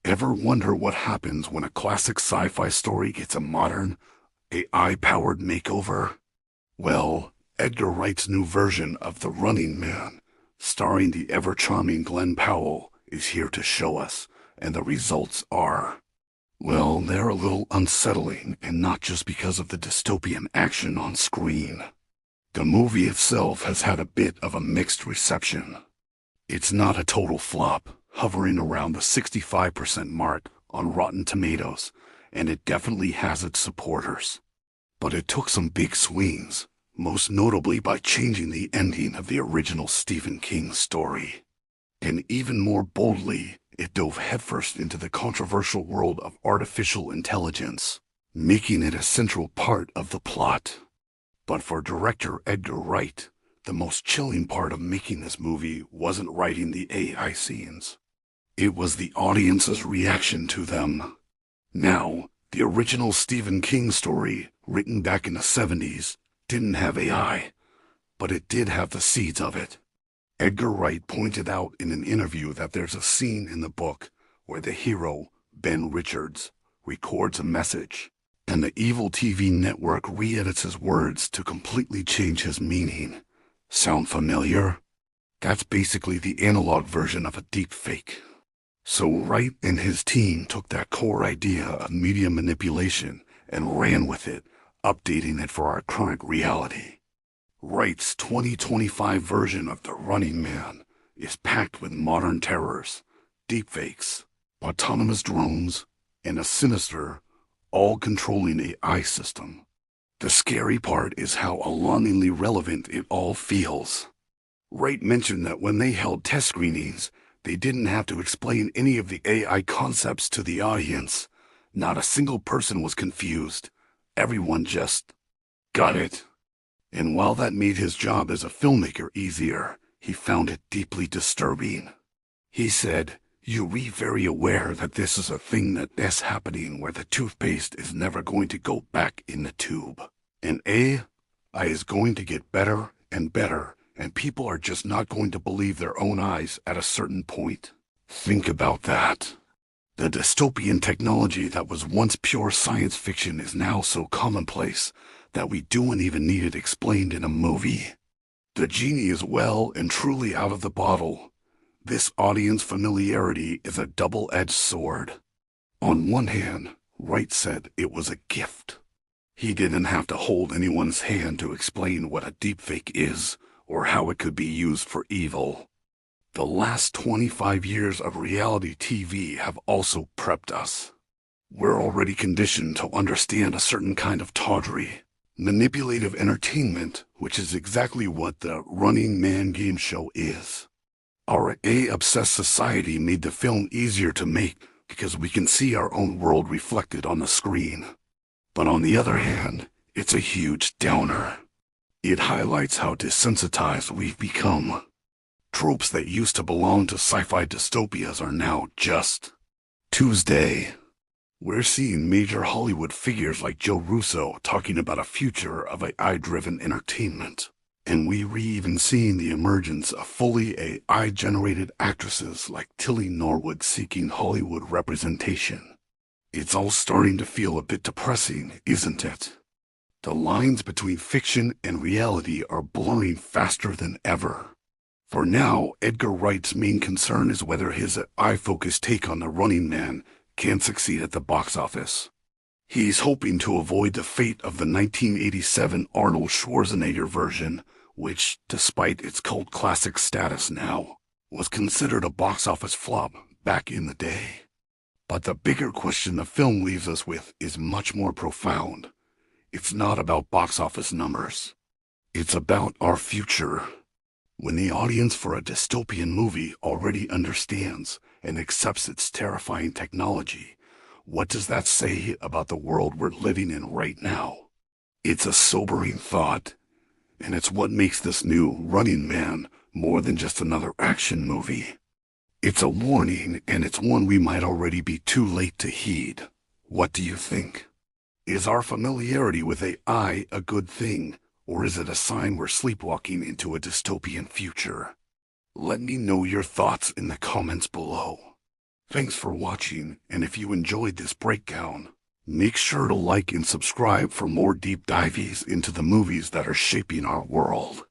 Ever wonder what happens when a classic sci-fi story gets a modern, AI-powered makeover? Well, Edgar Wright's new version of The Running Man, starring the ever-charming Glenn Powell, is here to show us, and the results are, well, they're a little unsettling, and not just because of the dystopian action on screen. The movie itself has had a bit of a mixed reception. It's not a total flop, hovering around the 65% mark on Rotten Tomatoes, and it definitely has its supporters. But it took some big swings, most notably by changing the ending of the original Stephen King story. And even more boldly, it dove headfirst into the controversial world of artificial intelligence, making it a central part of the plot. But for director Edgar Wright, the most chilling part of making this movie wasn't writing the AI scenes. It was the audience's reaction to them. Now, the original Stephen King story, written back in the 70s, didn't have AI, but it did have the seeds of it. Edgar Wright pointed out in an interview that there's a scene in the book where the hero, Ben Richards, records a message, and the evil TV network re-edits his words to completely change his meaning. Sound familiar? That's basically the analog version of a deepfake. So Wright and his team took that core idea of media manipulation and ran with it, updating it for our current reality. Wright's 2025 version of The Running Man is packed with modern terrors, deepfakes, autonomous drones, and a sinister, all-controlling AI system. The scary part is how alarmingly relevant it all feels. Wright mentioned that when they held test screenings, they didn't have to explain any of the AI concepts to the audience. Not a single person was confused. Everyone just got it. And while that made his job as a filmmaker easier, he found it deeply disturbing. He said, "You're very aware that this is a thing that's happening where the toothpaste is never going to go back in the tube. And AI is going to get better and better, and people are just not going to believe their own eyes at a certain point." Think about that. The dystopian technology that was once pure science fiction is now so commonplace that we don't even need it explained in a movie. The genie is well and truly out of the bottle. This audience familiarity is a double-edged sword. On one hand, Wright said it was a gift. He didn't have to hold anyone's hand to explain what a deepfake is or how it could be used for evil. The last 25 years of reality TV have also prepped us. We're already conditioned to understand a certain kind of tawdry, manipulative entertainment, which is exactly what the Running Man game show is. Our AI-obsessed society made the film easier to make because we can see our own world reflected on the screen. But on the other hand, it's a huge downer. It highlights how desensitized we've become. Tropes that used to belong to sci-fi dystopias are now just Tuesday. We're seeing major Hollywood figures like Joe Russo talking about a future of AI-driven entertainment. And we're even seeing the emergence of fully AI-generated actresses like Tilly Norwood seeking Hollywood representation. It's all starting to feel a bit depressing, isn't it? The lines between fiction and reality are blurring faster than ever. For now, Edgar Wright's main concern is whether his AI-focused take on The Running Man can succeed at the box office. He's hoping to avoid the fate of the 1987 Arnold Schwarzenegger version, which, despite its cult classic status now, was considered a box office flop back in the day. But the bigger question the film leaves us with is much more profound. It's not about box office numbers. It's about our future. When the audience for a dystopian movie already understands and accepts its terrifying technology, what does that say about the world we're living in right now? It's a sobering thought, and it's what makes this new Running Man more than just another action movie. It's a warning, and it's one we might already be too late to heed. What do you think? Is our familiarity with AI a good thing, or is it a sign we're sleepwalking into a dystopian future? Let me know your thoughts in the comments below. Thanks for watching, and if you enjoyed this breakdown, make sure to like and subscribe for more deep dives into the movies that are shaping our world.